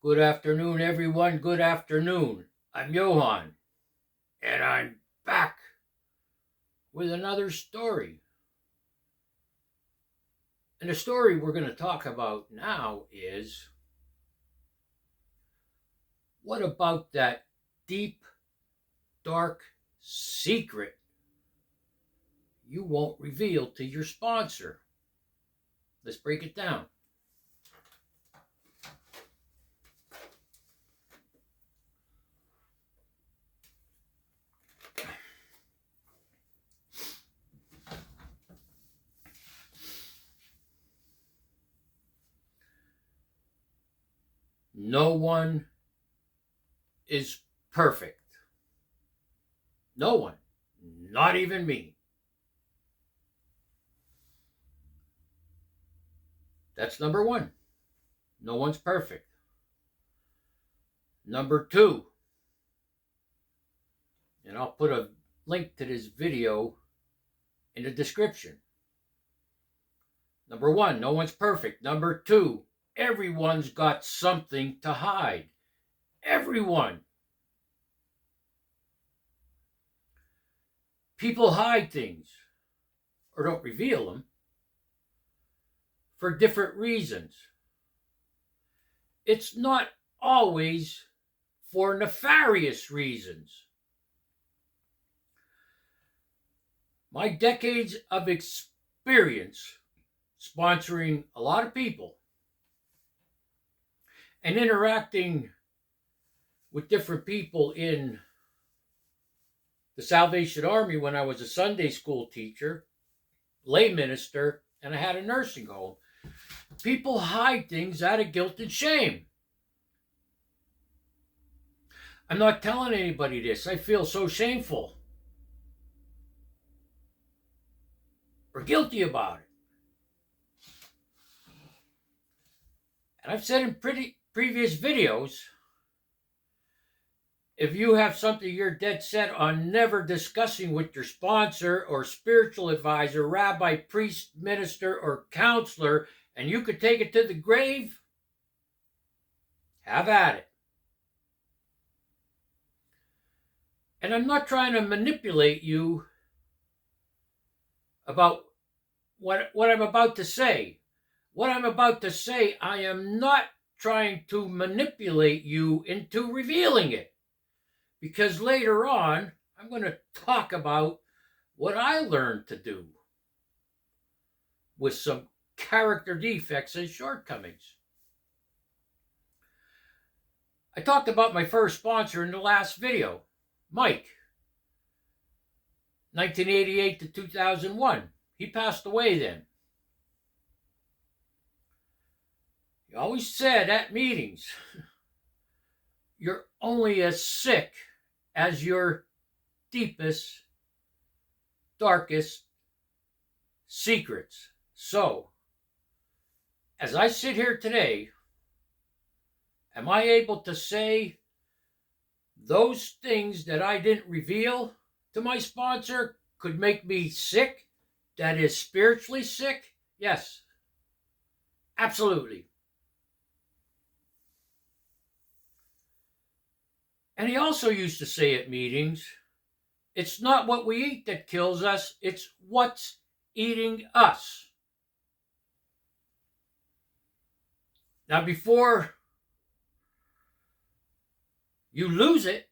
Good afternoon, everyone. Good afternoon. I'm Johan, and I'm back with another story. And the story we're going to talk about now is, what about that deep, dark secret you won't reveal to your sponsor? Let's break it down. No one is perfect. No one. Not even me. That's number one. No one's perfect. Number two, and I'll put a link to this video in the description. Number one, no one's perfect. Number two, everyone's got something to hide. Everyone. People hide things or don't reveal them for different reasons. It's not always for nefarious reasons. My decades of experience sponsoring a lot of people and interacting with different people in the Salvation Army when I was a Sunday school teacher, lay minister, and I had a nursing home. People hide things out of guilt and shame. I'm not telling anybody this. I feel so shameful or guilty about it. And I've said in previous videos, if you have something you're dead set on never discussing with your sponsor or spiritual advisor, rabbi, priest, minister, or counselor, and you could take it to the grave, have at it. And I'm not trying to manipulate you about what I'm about to say. What I'm about to say, I am not trying to manipulate you into revealing it. Because later on, I'm going to talk about what I learned to do with some character defects and shortcomings. I talked about my first sponsor in the last video, Mike, 1988 to 2001. He passed away then. He always said at meetings, you're only as sick as your deepest, darkest secrets. So, as I sit here today, am I able to say those things that I didn't reveal to my sponsor could make me sick, that is spiritually sick? Yes, absolutely. And he also used to say at meetings, it's not what we eat that kills us, it's what's eating us. Now, before you lose it,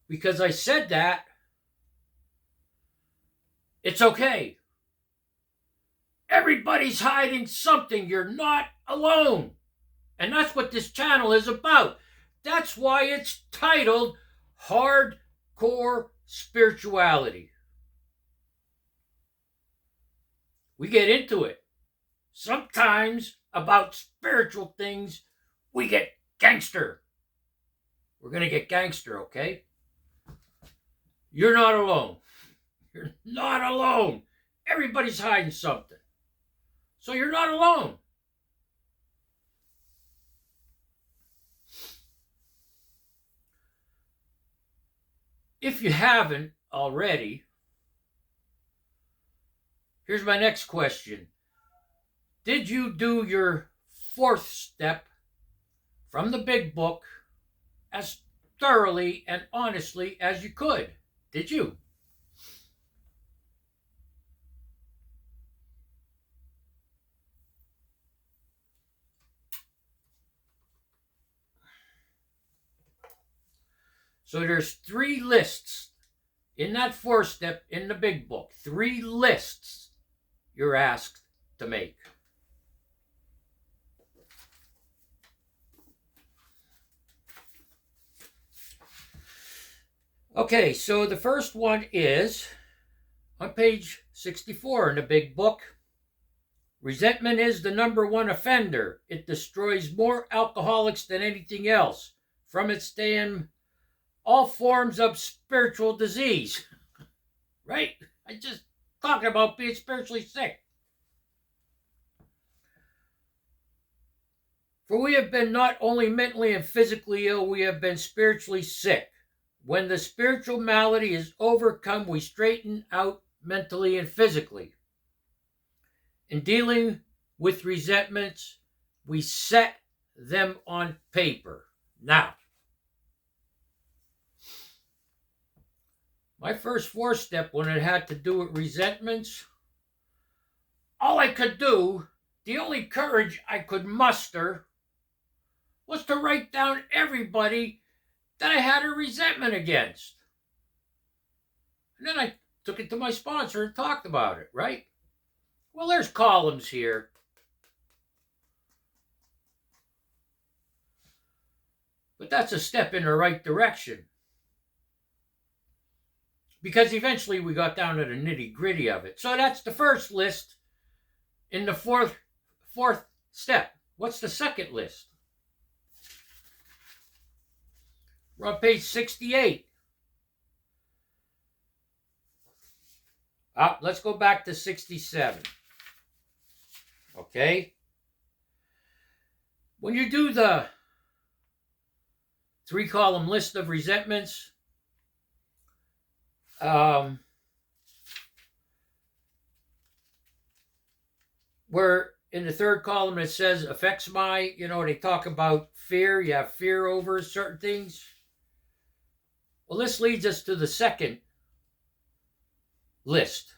because I said that, it's okay. Everybody's hiding something. You're not alone. And that's what this channel is about. That's why it's titled Hardcore Spirituality. We get into it. Sometimes about spiritual things, we get gangster. We're going to get gangster, okay? You're not alone. You're not alone. Everybody's hiding something. So you're not alone. If you haven't already, here's my next question. Did you do your fourth step from the big book as thoroughly and honestly as you could. Did you? So there's 3 lists in that 4-step in the big book. 3 lists you're asked to make. Okay, so the first one is on page 64 in the big book. Resentment is the number 1 offender. It destroys more alcoholics than anything else. From it stem all forms of spiritual disease. Right? I just talking about being spiritually sick. For we have been not only mentally and physically ill, we have been spiritually sick. When the spiritual malady is overcome, we straighten out mentally and physically. In dealing with resentments, we set them on paper. Now, my first 4-step when it had to do with resentments, all I could do, the only courage I could muster, was to write down everybody that I had a resentment against. And then I took it to my sponsor and talked about it, right? Well, there's columns here. But that's a step in the right direction. Because eventually we got down to the nitty-gritty of it. So that's the first list in the fourth step. What's the second list? We're on page 68. Let's go back to 67. Okay? When you do the 3-column list of resentments, where in the 3rd column it says affects my, they talk about fear. You have fear over certain things. Well, this leads us to the second list.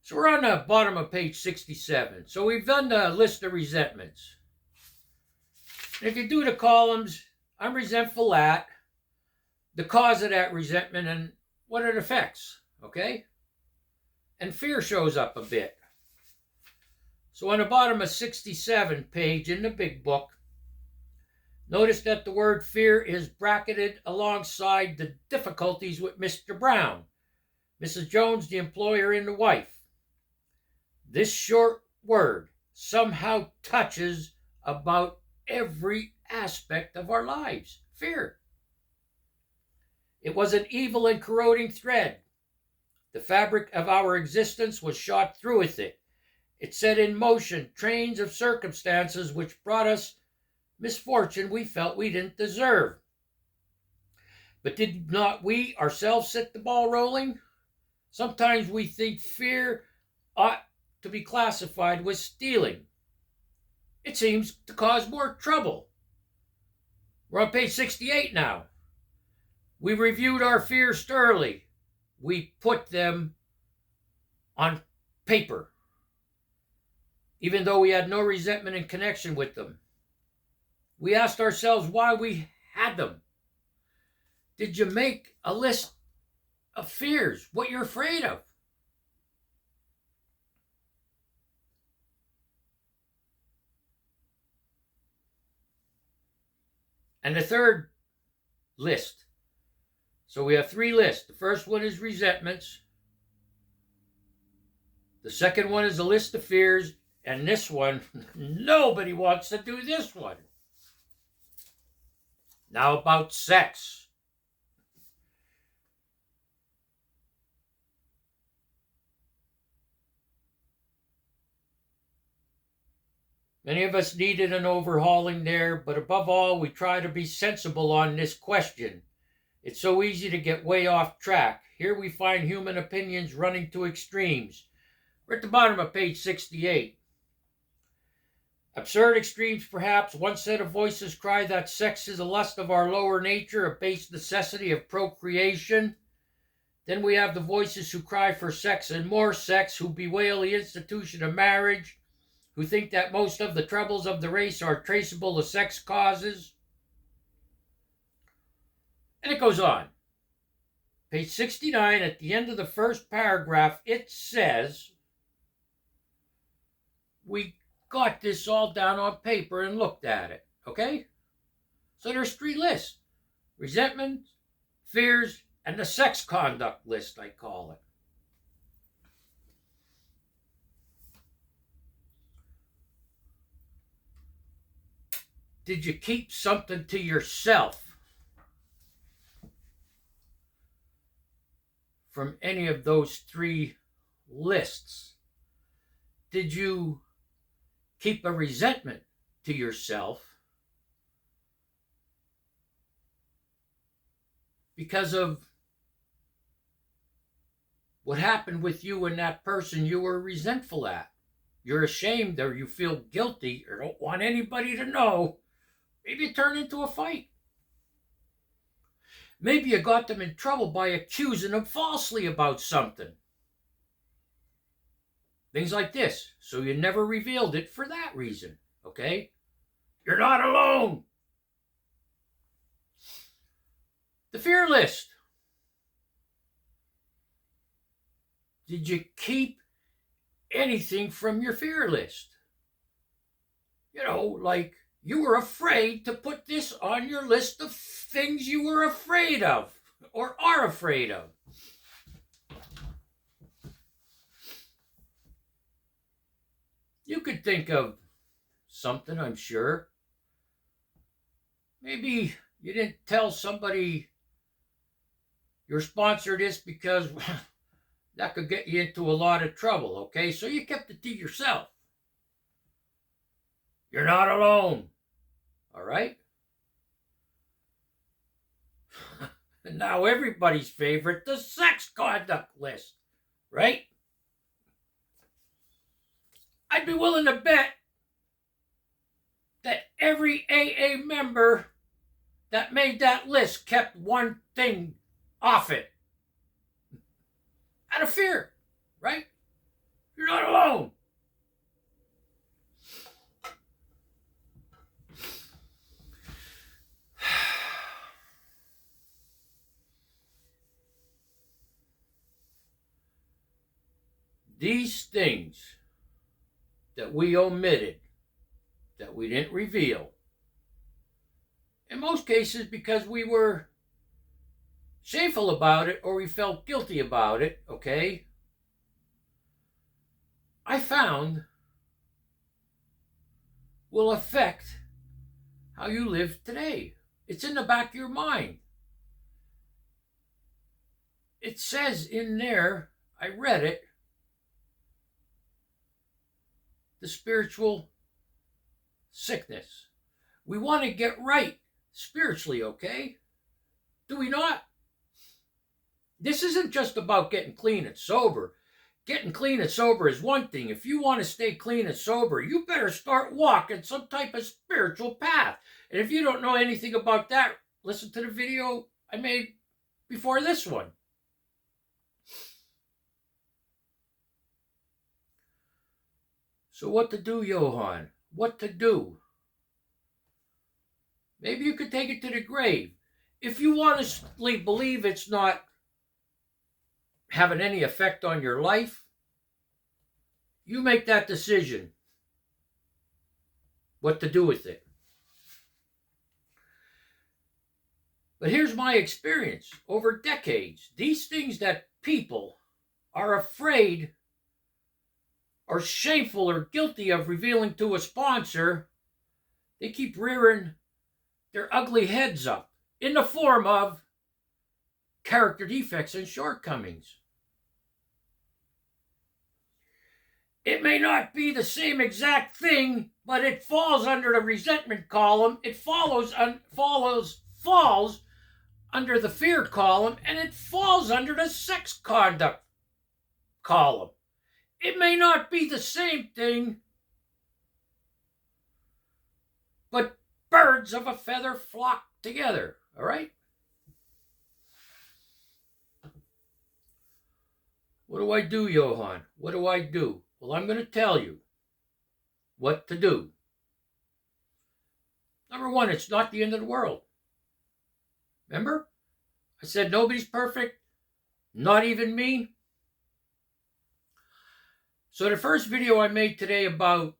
So we're on the bottom of page 67. So we've done the list of resentments. And if you do the columns, I'm resentful at, the cause of that resentment, and what it affects, okay? And fear shows up a bit. So on the bottom of 67 page in the big book, notice that the word fear is bracketed alongside the difficulties with Mr. Brown, Mrs. Jones, the employer, and the wife. This short word somehow touches about every aspect of our lives. Fear. It was an evil and corroding thread. The fabric of our existence was shot through with it. It set in motion trains of circumstances which brought us misfortune we felt we didn't deserve. But did not we ourselves set the ball rolling? Sometimes we think fear ought to be classified with stealing. It seems to cause more trouble. We're on page 68 now. We reviewed our fears thoroughly. We put them on paper, even though we had no resentment in connection with them. We asked ourselves why we had them. Did you make a list of fears, what you're afraid of? And the third list. So we have 3 lists. The first one is resentments. The second one is a list of fears. And this one, nobody wants to do this one. Now about sex. Many of us needed an overhauling there, but above all, we try to be sensible on this question. It's so easy to get way off track. Here we find human opinions running to extremes. We're at the bottom of page 68. Absurd extremes, perhaps. One set of voices cry that sex is a lust of our lower nature, a base necessity of procreation. Then we have the voices who cry for sex and more sex, who bewail the institution of marriage, who think that most of the troubles of the race are traceable to sex causes. And it goes on. Page 69, at the end of the first paragraph, it says, we got this all down on paper and looked at it, okay? So there's 3 lists: resentment, fears, and the sex conduct list, I call it. Did you keep something to yourself from any of those 3 lists? Did you keep a resentment to yourself because of what happened with you and that person you were resentful at? You're ashamed, or you feel guilty, or don't want anybody to know. Maybe it turned into a fight. Maybe you got them in trouble by accusing them falsely about something. Things like this. So you never revealed it for that reason, okay? You're not alone. The fear list. Did you keep anything from your fear list? You know, like you were afraid to put this on your list of things you were afraid of or are afraid of. You could think of something, I'm sure. Maybe you didn't tell somebody your sponsor this because that could get you into a lot of trouble, okay? So you kept it to yourself. You're not alone, all right? And now everybody's favorite, the sex conduct list, right? I'd be willing to bet that every AA member that made that list kept one thing off it. Out of fear, right? You're not alone. These things that we omitted, that we didn't reveal, in most cases because we were shameful about it or we felt guilty about it, okay? I found will affect how you live today. It's in the back of your mind. It says in there, I read it, the spiritual sickness. We want to get right spiritually, okay? Do we not? This isn't just about getting clean and sober. Getting clean and sober is one thing. If you want to stay clean and sober, you better start walking some type of spiritual path. And if you don't know anything about that, listen to the video I made before this one. So what to do, Johan? What to do? Maybe you could take it to the grave. If you honestly believe it's not having any effect on your life, you make that decision what to do with it. But here's my experience over decades. These things that people are afraid or shameful or guilty of revealing to a sponsor, they keep rearing their ugly heads up in the form of character defects and shortcomings. It may not be the same exact thing, but it falls under the resentment column. It falls under the fear column, and it falls under the sex conduct column. It may not be the same thing, birds of a feather flock together, all right? What do I do, Johan? What do I do? Well, I'm going to tell you what to do. Number one, it's not the end of the world. Remember? I said nobody's perfect, not even me. So the first video I made today about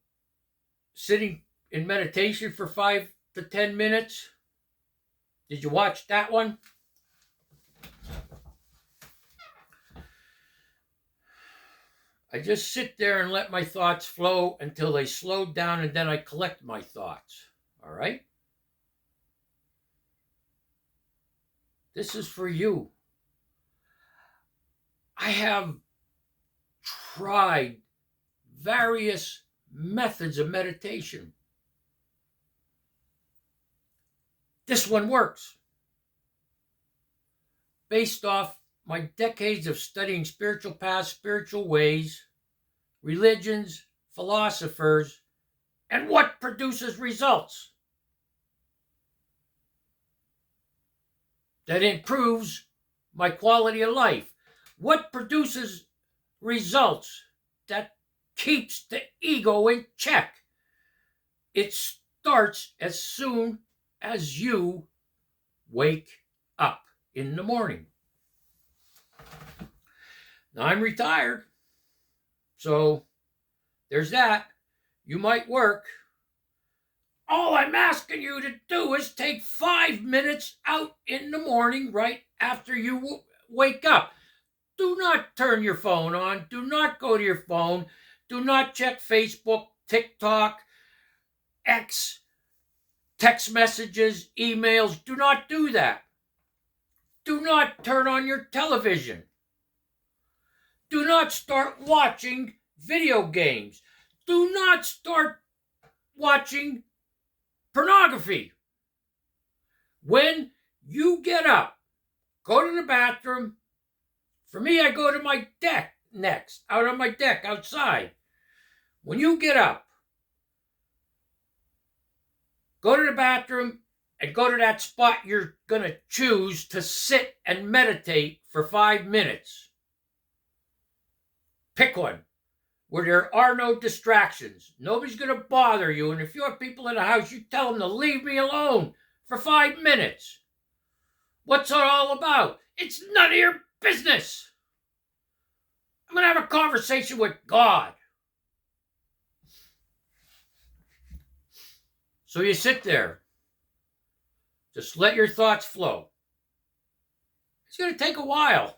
sitting in meditation for 5 to 10 minutes, did you watch that one? I just sit there and let my thoughts flow until they slow down, and then I collect my thoughts. All right? This is for you. I have tried various methods of meditation. This one works. Based off my decades of studying spiritual paths, spiritual ways, religions, philosophers, and what produces results that improves my quality of life. What produces results that keeps the ego in check. It starts as soon as you wake up in the morning. Now, I'm retired, so there's that. You might work. All I'm asking you to do is take 5 minutes out in the morning right after you wake up. Do not turn your phone on. Do not go to your phone. Do not check Facebook, TikTok, X, text messages, emails. Do not do that. Do not turn on your television. Do not start watching video games. Do not start watching pornography. When you get up, go to the bathroom. For me, I go to my deck next, out on my deck outside. When you get up, go to the bathroom and go to that spot you're going to choose to sit and meditate for 5 minutes. Pick one where there are no distractions. Nobody's going to bother you. And if you have people in the house, you tell them to leave me alone for 5 minutes. What's it all about? It's none of your business. I'm going to have a conversation with God. So you sit there. Just let your thoughts flow. It's going to take a while.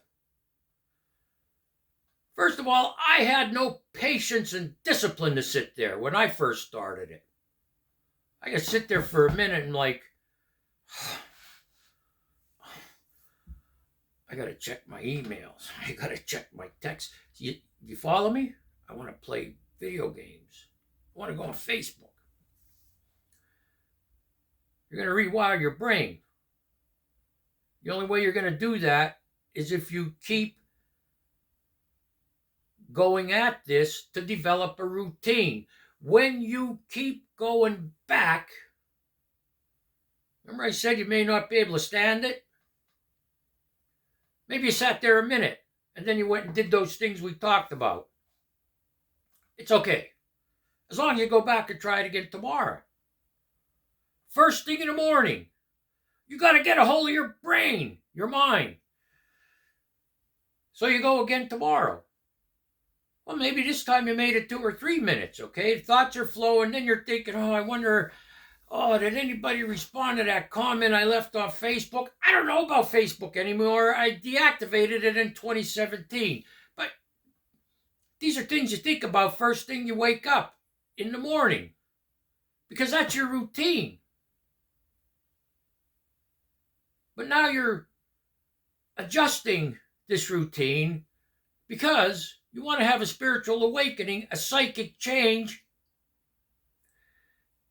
First of all, I had no patience and discipline to sit there when I first started it. I could sit there for a minute and I got to check my emails. I got to check my texts. You follow me? I want to play video games. I want to go on Facebook. You're going to rewire your brain. The only way you're going to do that is if you keep going at this to develop a routine. When you keep going back, remember I said you may not be able to stand it? Maybe you sat there a minute and then you went and did those things we talked about. It's okay. As long as you go back and try it again tomorrow. First thing in the morning, you got to get a hold of your brain, your mind. So you go again tomorrow. Well, maybe this time you made it 2 or 3 minutes, okay? Thoughts are flowing, then you're thinking, I wonder, did anybody respond to that comment I left on Facebook? I don't know about Facebook anymore. I deactivated it in 2017. But these are things you think about first thing you wake up in the morning, because that's your routine. But now you're adjusting this routine because you want to have a spiritual awakening, a psychic change,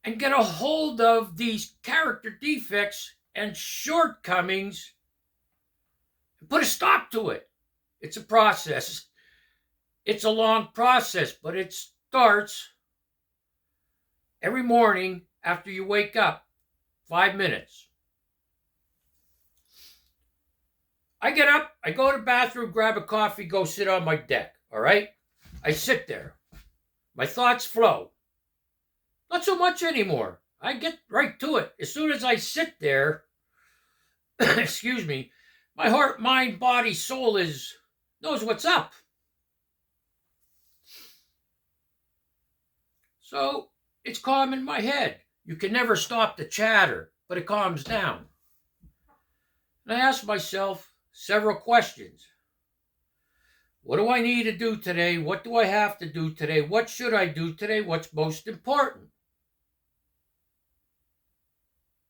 and get a hold of these character defects and shortcomings and put a stop to it. It's a process. It's a long process, but it starts every morning after you wake up. 5 minutes. I get up, I go to the bathroom, grab a coffee, go sit on my deck, all right? I sit there. My thoughts flow. Not so much anymore. I get right to it. As soon as I sit there, excuse me, my heart, mind, body, soul knows what's up. So it's calm in my head. You can never stop the chatter, but it calms down. And I ask myself several questions. What do I need to do today? What do I have to do today? What should I do today? What's most important?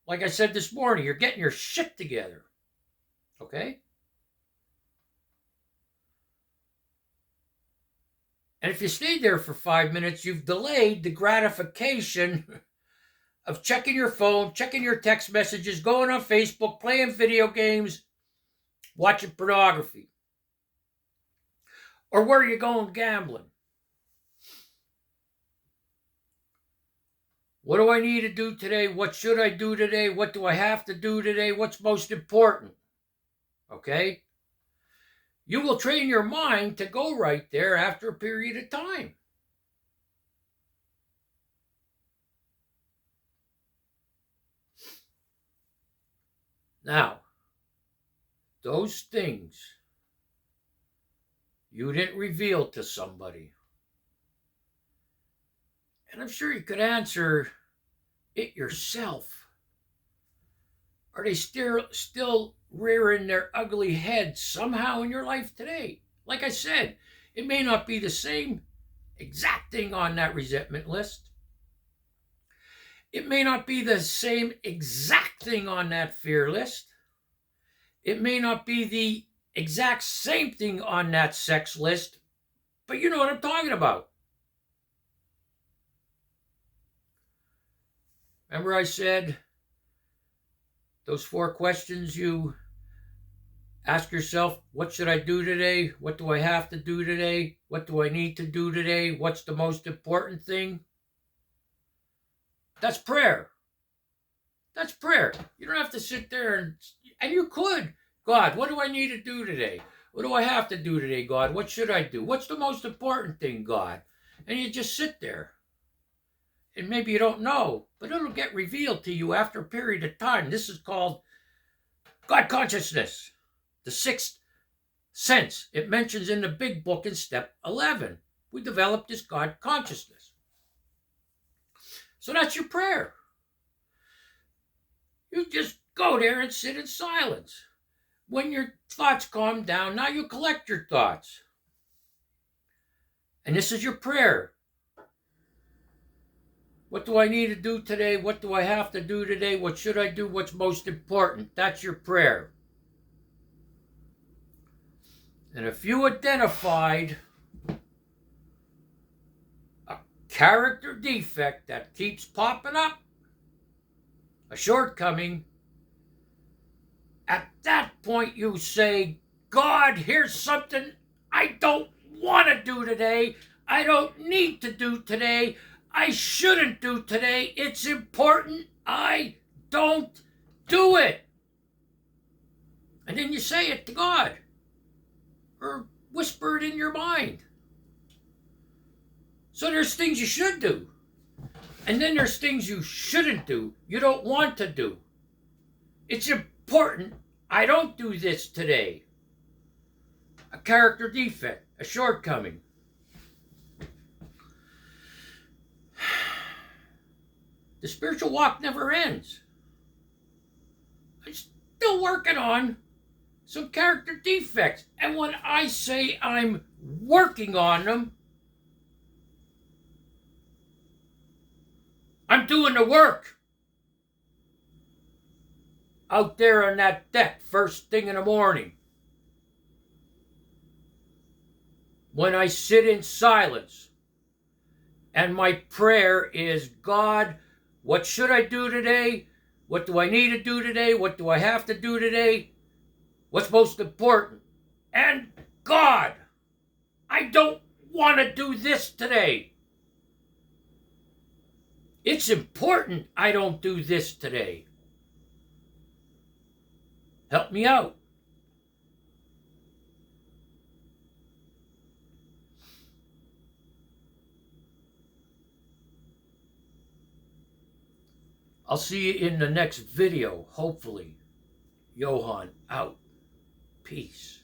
Like I said this morning, you're getting your shit together. Okay? And if you stayed there for 5 minutes, you've delayed the gratification of checking your phone, checking your text messages, going on Facebook, playing video games, watching pornography. Or where are you going gambling? What do I need to do today? What should I do today? What do I have to do today? What's most important? Okay? You will train your mind to go right there after a period of time. Now, those things you didn't reveal to somebody. And I'm sure you could answer it yourself. Are they still rearing their ugly heads somehow in your life today? Like I said, it may not be the same exact thing on that resentment list. It may not be the same exact thing on that fear list. It may not be the exact same thing on that sex list, but you know what I'm talking about. Remember I said those 4 questions you ask yourself: what should I do today? What do I have to do today? What do I need to do today? What's the most important thing? That's prayer. That's prayer. You don't have to sit there and you could. God, what do I need to do today? What do I have to do today, God? What should I do? What's the most important thing, God? And you just sit there. And maybe you don't know, but it'll get revealed to you after a period of time. This is called God consciousness, the 6th sense. It mentions in the big book in step 11. We developed this God consciousness. So that's your prayer. You just go there and sit in silence. When your thoughts calm down, now you collect your thoughts. And this is your prayer. What do I need to do today? What do I have to do today? What should I do? What's most important? That's your prayer. And if you identified a character defect that keeps popping up, a shortcoming, at that point you say, God, here's something I don't want to do today. I don't need to do today. I shouldn't do today. It's important I don't do it. And then you say it to God. Or whisper it in your mind. So there's things you should do. And then there's things you shouldn't do. You don't want to do. It's important I don't do this today. A character defect. A shortcoming. The spiritual walk never ends. I'm still working on some character defects. And when I say I'm working on them, I'm doing the work. Out there on that deck, first thing in the morning. When I sit in silence, and my prayer is, God, what should I do today? What do I need to do today? What do I have to do today? What's most important? And God, I don't want to do this today. It's important I don't do this today. Help me out. I'll see you in the next video, hopefully. Johan out. Peace.